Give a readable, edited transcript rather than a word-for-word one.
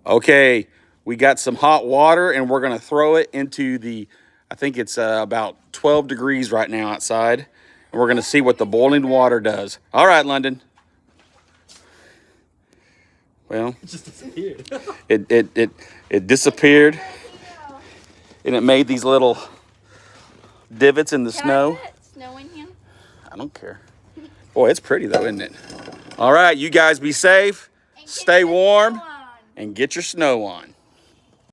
Okay, we got some hot water and we're gonna throw it into the, I think it's about 12 degrees right now outside. And we're gonna see what the boiling water does. All right, London. Well, It just disappeared. it disappeared and it made these little divots in the snow. Can I put snow in here? I don't care. Boy, it's pretty though, isn't it? All right, you guys be safe, stay warm, and get your snow on.